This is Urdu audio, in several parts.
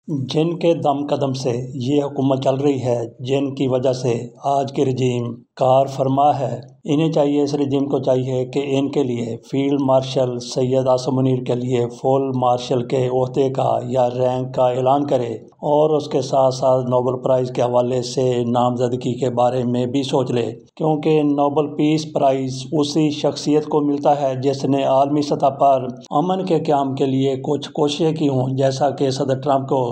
جن کے دم قدم سے یہ حکومت چل رہی ہے، جن کی وجہ سے آج کی رجیم کار فرما ہے، انہیں چاہیے، اس رجیم کو چاہیے کہ ان کے لیے فیلڈ مارشل سید عاصم منیر کے لیے فل مارشل کے عہدے کا یا رینک کا اعلان کرے اور اس کے ساتھ ساتھ نوبل پرائز کے حوالے سے نامزدگی کے بارے میں بھی سوچ لے، کیونکہ نوبل پیس پرائز اسی شخصیت کو ملتا ہے جس نے عالمی سطح پر امن کے قیام کے لیے کچھ کوششیں کی ہوں، جیسا کہ صدر ٹرمپ کو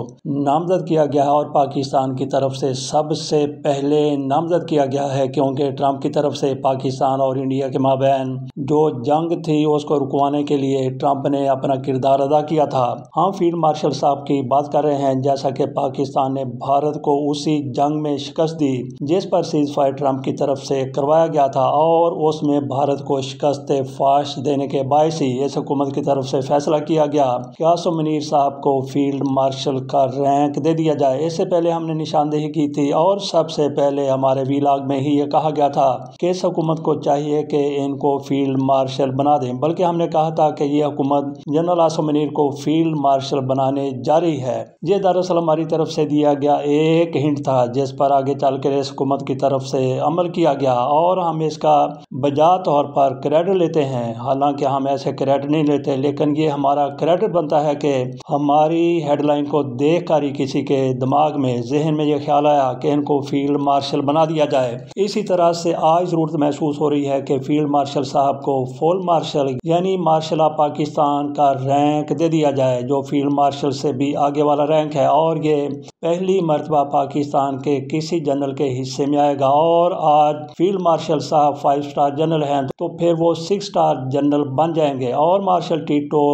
نامزد کیا گیا ہے اور پاکستان کی طرف سے سب سے پہلے نامزد کیا گیا ہے، کیونکہ ٹرمپ کی طرف سے پاکستان اور انڈیا کے مابین جو جنگ تھی اس کو رکوانے کے لیے ٹرمپ نے اپنا کردار ادا کیا تھا۔ ہم فیلڈ مارشل صاحب کی بات کر رہے ہیں، جیسا کہ پاکستان نے بھارت کو اسی جنگ میں شکست دی جس پر سیز فائر ٹرمپ کی طرف سے کروایا گیا تھا، اور اس میں بھارت کو شکست فاش دینے کے باعث ہی اس حکومت کی طرف سے فیصلہ کیا گیا کہ عاصم منیر صاحب کو فیلڈ مارشل کا رینک دے دیا جائے۔ اس سے پہلے ہم نے نشاندہی کی تھی اور سب سے پہلے ہمارے ویلاگ میں ہی یہ کہا گیا تھا کہ اس حکومت کو چاہیے کہ ان کو فیلڈ مارشل بنا دیں، بلکہ ہم نے کہا تھا کہ یہ حکومت جنرل عاصم منیر کو فیلڈ مارشل بنانے جا رہی ہے۔ یہ دراصل ہماری طرف سے دیا گیا ایک ہنٹ تھا جس پر آگے چل کر اس حکومت کی طرف سے عمل کیا گیا، اور ہم اس کا بجا طور پر کریڈٹ لیتے ہیں۔ حالانکہ ہم ایسے کریڈٹ نہیں لیتے، لیکن یہ ہمارا کریڈٹ بنتا ہے کہ ہماری ہیڈ لائن کو دیکھ کر ہی کسی کے دماغ میں ذہن میں یہ خیال آیا کہ ان کو فیلڈ مارشل بنا دیا جائے۔ اسی طرح سے آج ضرورت محسوس ہو رہی ہے کہ فیلڈ مارشل صاحب کو فل مارشل یعنی مارشل آف پاکستان کا رینک دے دیا جائے، جو فیلڈ مارشل سے بھی آگے والا رینک ہے، اور یہ پہلی مرتبہ پاکستان کے کسی جنرل کے حصے میں آئے گا۔ اور آج فیلڈ مارشل صاحب 5 اسٹار جنرل ہیں تو پھر وہ 6 اسٹار جنرل بن جائیں گے، اور مارشل ٹیٹو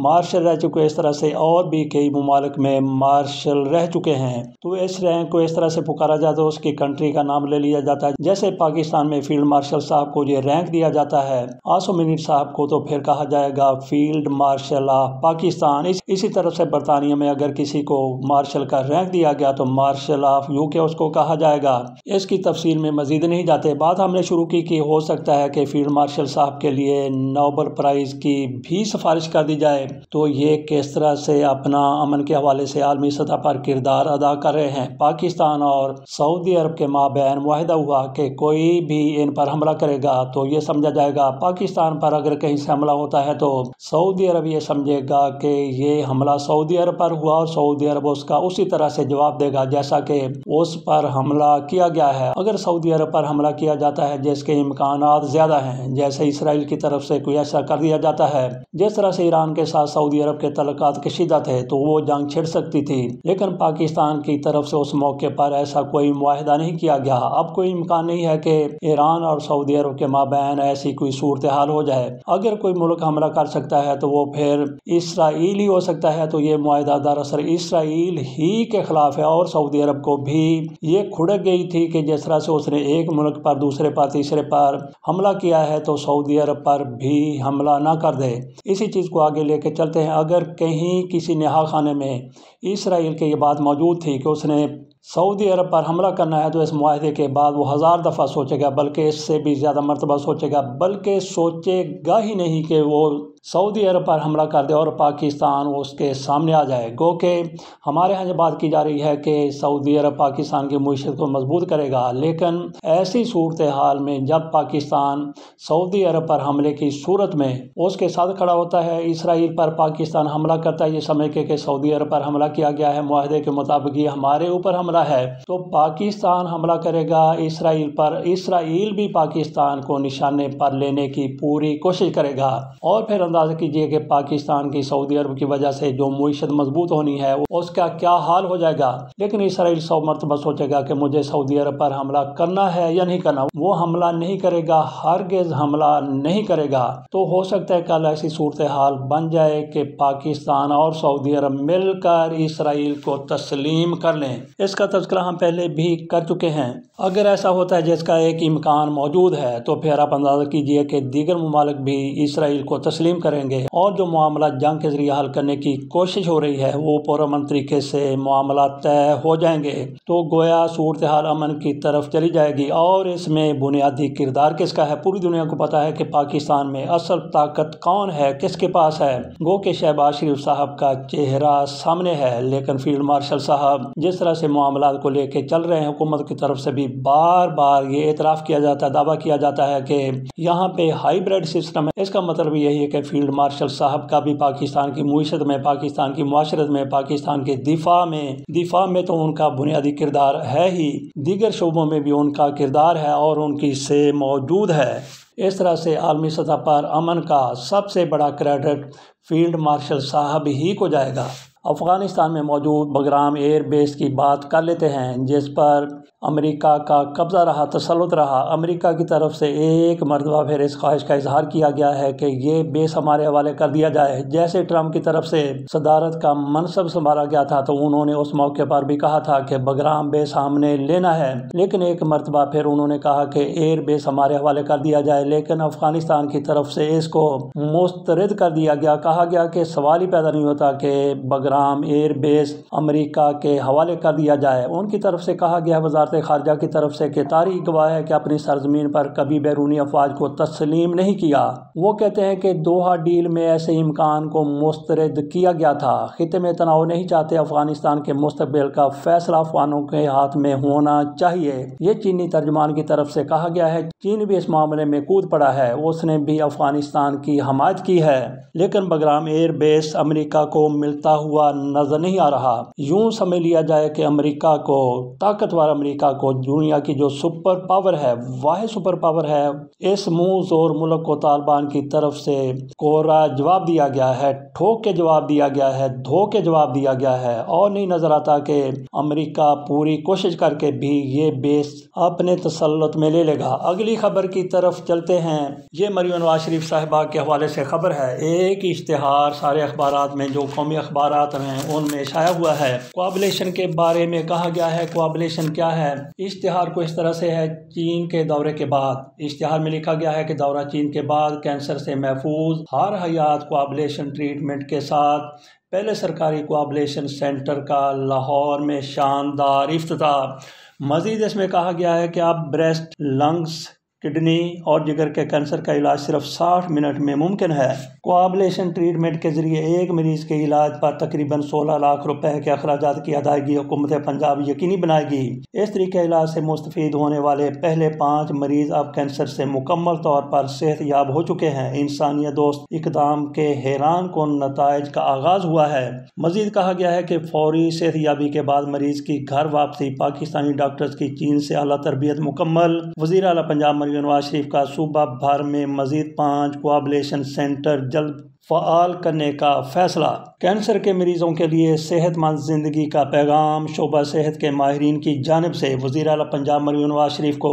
مارشل رہ چکے، اس طرح سے اور بھی کئی ممالک میں مارشل رہ چکے ہیں۔ تو اس رینک کو اس طرح سے پکارا جاتا ہے، اس کی کنٹری کا نام لے لیا جاتا ہے، جیسے پاکستان میں فیلڈ مارشل صاحب کو یہ رینک دیا جاتا ہے عاصم منیر صاحب کو، تو پھر کہا جائے گا فیلڈ مارشل آف پاکستان۔ اسی طرح سے برطانیہ میں اگر کسی کو مارشل کا رینک دیا گیا تو مارشل آف UK اس کو کہا جائے گا۔ اس کی تفصیل میں مزید نہیں جاتے، بات ہم نے شروع کی کہ ہو سکتا ہے کہ فیلڈ مارشل صاحب کے لیے نوبل پرائز کی بھی سفارش کر دی جائے، تو یہ کس طرح سے اپنا امن کے حوالے سے عالمی سطح پر کردار ادا کر رہے ہیں۔ پاکستان اور سعودی عرب کے مابین معاہدہ ہوا کہ کوئی بھی ان پر حملہ کرے گا تو یہ سمجھا جائے گا، پاکستان پر اگر کہیں سے حملہ ہوتا ہے تو سعودی عرب یہ سمجھے گا کہ یہ حملہ سعودی عرب پر ہوا، اور سعودی عرب اس کا اسی طرح سے جواب دے گا جیسا کہ اس پر حملہ کیا گیا ہے۔ اگر سعودی عرب پر حملہ کیا جاتا ہے جس کے امکانات زیادہ ہیں، جیسے اسرائیل کی طرف سے کوئی ایسا کر دیا جاتا ہے، جس طرح سے ایران کے ساتھ سعودی عرب کے تعلقات کشیدہ تھے، تو وہ جنگ چھڑ سکتی تھی، لیکن پاکستان کی طرف سے اس موقع پر ایسا کوئی معاہدہ نہیں کیا گیا۔ اب کوئی امکان نہیں ہے کہ ایران اور سعودی عرب کے مابین ایسی کوئی صورتحال ہو جائے۔ اگر کوئی ملک حملہ کر سکتا ہے تو وہ پھر اسرائیل ہی ہو سکتا ہے، تو یہ معاہدہ دراصل اسرائیل ہی کے خلاف ہے، اور سعودی عرب کو بھی یہ کھڑک گئی تھی کہ جس طرح سے اس نے ایک ملک پر دوسرے پر تیسرے پر حملہ کیا ہے تو سعودی عرب پر بھی حملہ نہ کر دے۔ اسی چیز کو آگے لے کے چلتے ہیں۔ اگر کہیں کسی نہا خانے میں اسرائیل کے یہ بات موجود تھی کہ اس نے سعودی عرب پر حملہ کرنا ہے، تو اس معاہدے کے بعد وہ 1000 دفعہ سوچے گا، بلکہ اس سے بھی زیادہ مرتبہ سوچے گا، بلکہ سوچے گا ہی نہیں کہ وہ سعودی عرب پر حملہ کر دے اور پاکستان اس کے سامنے آ جائے۔ گو کہ ہمارے ہاں یہ بات کی جا رہی ہے کہ سعودی عرب پاکستان کی معیشت کو مضبوط کرے گا، لیکن ایسی صورتحال میں جب پاکستان سعودی عرب پر حملے کی صورت میں اس کے ساتھ کھڑا ہوتا ہے، اسرائیل پر پاکستان حملہ کرتا ہے یہ سمجھ کے کہ سعودی عرب پر حملہ کیا گیا ہے، معاہدے کے مطابق یہ ہمارے اوپر حملہ ہے، تو پاکستان حملہ کرے گا اسرائیل پر، اسرائیل بھی پاکستان کو نشانے پر لینے کی پوری کوشش کرے گا، اور پھر اندازہ کیجئے کہ پاکستان کی سعودی عرب کی وجہ سے جو معیشت مضبوط ہونی ہے اس کا کیا حال ہو جائے گا۔ لیکن اسرائیل 100 مرتبہ سوچے گا کہ مجھے سعودی عرب پر حملہ کرنا ہے یا نہیں کرنا، وہ حملہ نہیں کرے گا، ہرگز حملہ نہیں کرے گا۔ تو ہو سکتا ہے کل ایسی صورتحال بن جائے کہ پاکستان اور سعودی عرب مل کر اسرائیل کو تسلیم کر لیں۔ اس کا کا تذکرہ ہم پہلے بھی کر چکے ہیں۔ اگر ایسا ہوتا ہے جس کا ایک امکان موجود ہے تو پھر آپ اندازہ کیجئے کہ دیگر ممالک بھی اسرائیل کو تسلیم کریں گے، اور جو معاملات جنگ کے ذریعے حل کرنے کی کوشش ہو رہی ہے وہ پرامن طریقے سے معاملات طے ہو جائیں گے، تو گویا صورتحال امن کی طرف چلی جائے گی۔ اور اس میں بنیادی کردار کس کا ہے؟ پوری دنیا کو پتا ہے کہ پاکستان میں اصل طاقت کون ہے، کس کے پاس ہے۔ گو کہ شہباز شریف صاحب کا چہرہ سامنے ہے، لیکن فیلڈ مارشل صاحب جس طرح سے معاملات کو لے کے چل رہے ہیں، حکومت کی طرف سے بھی بار بار یہ اعتراف کیا جاتا ہے، دعویٰ کیا جاتا ہے کہ یہاں پہ ہائیبریڈ سسٹم ہے۔ اس کا مطلب یہی ہے کہ فیلڈ مارشل صاحب کا بھی پاکستان کی معیشت میں، پاکستان کی معاشرت میں، پاکستان کے دفاع میں تو ان کا بنیادی کردار ہے ہی، دیگر شعبوں میں بھی ان کا کردار ہے اور ان کی سے موجود ہے۔ اس طرح سے عالمی سطح پر امن کا سب سے بڑا کریڈٹ فیلڈ مارشل صاحب ہی کو جائے گا۔ افغانستان میں موجود بگرام ایئر بیس کی بات کر لیتے ہیں، جس پر امریکہ کا قبضہ رہا، تسلط رہا۔ امریکہ کی طرف سے ایک مرتبہ پھر اس خواہش کا اظہار کیا گیا ہے کہ یہ بیس ہمارے حوالے کر دیا جائے۔ جیسے ٹرمپ کی طرف سے صدارت کا منصب سنبھالا گیا تھا تو انہوں نے اس موقع پر بھی کہا تھا کہ بگرام بیس ہم نے لینا ہے، لیکن ایک مرتبہ پھر انہوں نے کہا کہ ایئر بیس ہمارے حوالے کر دیا جائے، لیکن افغانستان کی طرف سے اس کو مسترد کر دیا گیا۔ کہا گیا کہ سوال ہی پیدا نہیں ہوتا کہ بگرام ایئر بیس امریکہ کے حوالے کر دیا جائے۔ ان کی طرف سے کہا گیا، وزارت خارجہ کی طرف سے، کہ تاریخ گواہ ہے کہ اپنی سرزمین پر کبھی بیرونی افواج کو تسلیم نہیں کیا۔ وہ کہتے ہیں کہ دوحہ ڈیل میں ایسے امکان کو مسترد کیا گیا تھا۔ خطے میں تناؤ نہیں چاہتے، افغانستان کے مستقبل کا فیصلہ افغانوں کے ہاتھ میں ہونا چاہیے، یہ چینی ترجمان کی طرف سے کہا گیا ہے۔ چین بھی اس معاملے میں کود پڑا ہے، اس نے بھی افغانستان کی حمایت کی ہے، لیکن بگرام ایئر بیس امریکہ کو ملتا ہوا نظر نہیں آ رہا۔ یوں سمجھ لیا جائے کہ امریکہ کو، طاقتور امریکہ کو، دنیا کی جو سپر پاور ہے، واحد سپر پاور ہے، اس منہ زور ملک کو طالبان کی طرف سے کوڑا جواب دیا گیا ہے، ٹھوک کے جواب دیا گیا ہے، دھو کے جواب دیا گیا ہے، اور نہیں نظر آتا کہ امریکہ پوری کوشش کر کے بھی یہ بیس اپنے تسلط میں لے لے گا۔ اگلی خبر کی طرف چلتے ہیں۔ یہ مریم نواز شریف صاحبہ کے حوالے سے خبر ہے۔ ایک اشتہار سارے اخبارات میں، جو قومی اخبارات ہیں ان میں شائع ہوا ہے۔ کوآبلیشن کے بارے میں کہا گیا ہے۔ کوآبلیشن کیا ہے؟ اشتہار کو اس طرح سے ہے: چین کے دورے کے بعد، اشتہار میں لکھا گیا ہے کہ دورہ چین کے بعد کینسر سے محفوظ ہر حیات کوآبلیشن ٹریٹمنٹ کے ساتھ پہلے سرکاری کوآبلیشن سینٹر کا لاہور میں شاندار افتتاح۔ مزید اس میں کہا گیا ہے کہ اب بریسٹ، لنگز، کڈنی اور جگر کے کینسر کا علاج صرف 60 منٹ میں ممکن ہے۔ کوآبلیشن ٹریٹمنٹ کے ذریعے ایک مریض کے علاج پر تقریباً 16 لاکھ روپے کے اخراجات کی ادائیگی حکومت پنجاب یقینی بنائے گی۔ اس طریقہ علاج سے مستفید ہونے والے پہلے 5 مریض اب کینسر سے مکمل طور پر صحت یاب ہو چکے ہیں۔ انسانیت دوست اقدام کے حیران کن نتائج کا آغاز ہوا ہے۔ مزید کہا گیا ہے کہ فوری صحت یابی کے بعد مریض کی گھر واپسی، پاکستانی ڈاکٹرز کی چین سے اعلیٰ تربیت مکمل۔ وزیر اعلیٰ پنجاب مریم نواز شریف کا صوبہ بھر میں مزید 5 کوآبلیشن سینٹر جلد فعال کرنے کا فیصلہ۔ کینسر کے مریضوں کے لیے صحت مند زندگی کا پیغام، شعبہ صحت کے ماہرین کی جانب سے وزیر اعلیٰ پنجاب مریم نواز شریف کو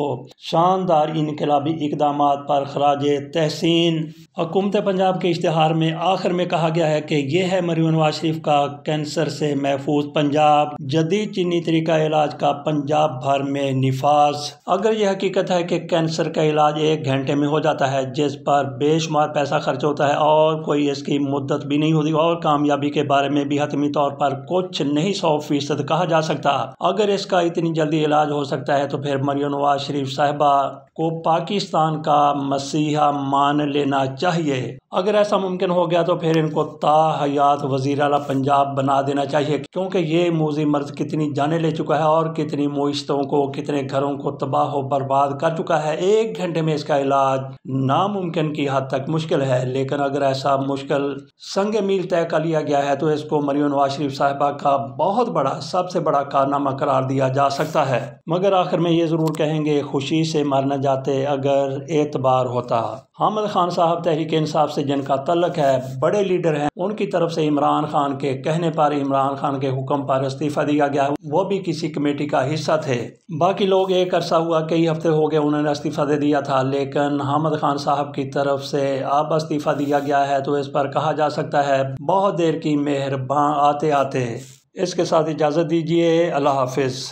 شاندار انقلابی اقدامات پر خراج تحسین۔ حکومت پنجاب کے اشتہار میں آخر میں کہا گیا ہے کہ یہ ہے مریم نواز شریف کا کینسر سے محفوظ پنجاب، جدید چینی طریقہ علاج کا پنجاب بھر میں نفاذ۔ اگر یہ حقیقت ہے کہ کینسر کا علاج 1 گھنٹے میں ہو جاتا ہے، جس پر بے شمار پیسہ خرچ ہوتا ہے اور کوئی اس کی مدت بھی نہیں ہوتی، اور کامیابی کے بارے میں بھی حتمی طور پر کچھ نہیں 100% کہا جا سکتا، اگر اس کا اتنی جلدی علاج ہو سکتا ہے تو پھر مریم نواز شریف صاحبہ کو پاکستان کا مسیحا مان لینا چاہیے۔ اگر ایسا ممکن ہو گیا تو پھر ان کو تا حیات وزیر اعلیٰ پنجاب بنا دینا چاہیے، کیونکہ یہ موذی مرض کتنی جانیں لے چکا ہے اور کتنی معیشتوں کو، کتنے گھروں کو تباہ و برباد کر چکا ہے۔ 1 گھنٹے میں اس کا علاج ناممکن کی حد تک مشکل ہے، لیکن اگر ایسا مشکل سنگ میل طے کر لیا گیا ہے تو اس کو مریم نواز شریف صاحبہ کا بہت بڑا، سب سے بڑا کارنامہ قرار دیا جا سکتا ہے۔ مگر آخر میں یہ ضرور کہیں گے، خوشی سے مر نہ جاتے اگر اعتبار ہوتا۔ حامد خان صاحب تحریک انصاف سے جن کا تعلق ہے، بڑے لیڈر ہیں، ان کی طرف سے عمران خان کے کہنے پر، عمران خان کے حکم پر استعفیٰ دیا گیا، وہ بھی کسی کمیٹی کا حصہ تھے۔ باقی لوگ ایک عرصہ ہوا، کئی ہفتے ہو گئے انہوں نے استعفیٰ دے دیا تھا، لیکن حامد خان صاحب کی طرف سے اب استعفیٰ دیا گیا ہے تو اس پر کہا جا سکتا ہے بہت دیر کی مہرباں آتے آتے۔ اس کے ساتھ اجازت دیجیے، اللہ حافظ۔